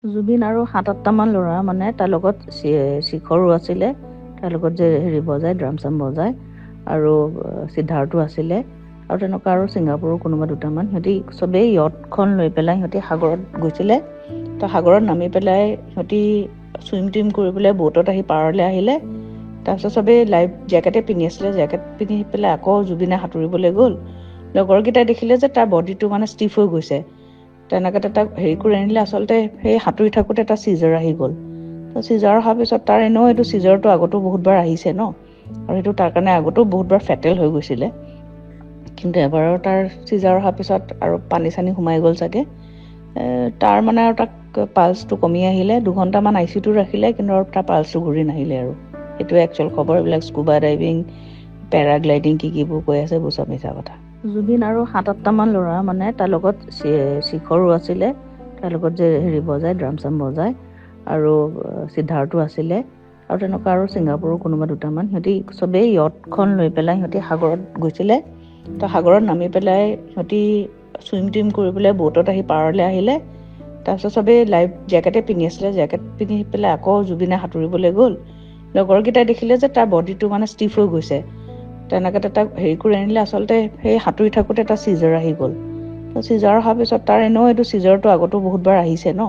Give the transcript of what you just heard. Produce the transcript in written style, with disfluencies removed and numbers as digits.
জুবিন আৰু ৭-৮টামান ল'ৰা মানে তাৰ লগত শিখৰো আছিলে, তাৰ লগত যে হেৰি বজায় ড্ৰাম-চাম বজায় আৰু সিদ্ধাৰ্থো আছিলে আৰু তেনেকুৱা আৰু ছিংগাপুৰৰ কোনোবা দুটামান। সিহঁতি চবেই য়টখন লৈ পেলাই সিহঁতি সাগৰত গৈছিলে। তো সাগৰত নামি পেলাই সিহঁতি চুইম কৰি পেলাই বোটত আহি পাৰলৈ আহিলে। তাৰপিছত চবেই লাইফ জেকেটে পিন্ধি আছিলে, জেকেট পিন্ধি পেলাই আকৌ জুবিনে সাঁতুৰিবলৈ গ'ল। লগৰকেইটাই দেখিলে যে তাৰ বডিটো মানে ষ্টিফ হৈ গৈছে। তেনেকৈ তাক হেৰি কৰি আনিলে, আচলতে সেই সাঁতুৰি থাকোঁতে এটা চিজাৰ আহি গ'ল। তো চিজাৰ অহাৰ পিছত তাৰ এনেও এইটো চিজাৰটো আগতো বহুতবাৰ আহিছে ন, আৰু সেইটো তাৰ কাৰণে আগতো বহুতবাৰ ফেটেল হৈ গৈছিলে। কিন্তু এবাৰৰ তাৰ চিজাৰ অহাৰ পিছত আৰু পানী-চানী সোমাই গ'ল চাগে। তাৰ মানে আৰু তাক পালচটো কমি আহিলে, 2 ঘণ্টামান ICUটো ৰাখিলে, কিন্তু আৰু তাৰ পালচটো ঘূৰি নাহিলে আৰু। সেইটোৱে একচুৱেল খবৰ। এইবিলাক স্কুবা ডাইভিং, পেৰাগ্লাইডিং কিবোৰ কৈ আছে, এইবোৰ চব মিছা কথা। জুবিন আৰু ৭-৮টামান ল'ৰা মানে তাৰ লগত শিখৰো আছিলে, তাৰ লগত যে হেৰি বজায় ড্ৰাম-চাম বজায় আৰু সিদ্ধাৰ্থো আছিলে আৰু তেনেকুৱা আৰু ছিংগাপুৰৰ কোনোবা দুটামান। সিহঁতি চবেই য়টখন লৈ পেলাই সিহঁতি সাগৰত গৈছিলে। তো সাগৰত নামি পেলাই সিহঁতি চুইম কৰি পেলাই বোটত আহি পাৰলৈ আহিলে। তাৰপিছত চবেই লাইফ জেকেটে পিন্ধি আছিলে, জেকেট পিন্ধি পেলাই আকৌ জুবিনে সাঁতুৰিবলৈ গ'ল। লগৰকেইটাই দেখিলে যে তাৰ বডিটো মানে ষ্টিফ হৈ গৈছে। তেনেকৈ তাক হেৰি কৰি আনিলে, আচলতে সেই সাঁতুৰি থাকোঁতে এটা চিজাৰ আহি গ'ল। চিজাৰ অহাৰ পিছত তাৰ এনেও এইটো চিজাৰটো আগতো বহুতবাৰ আহিছে ন,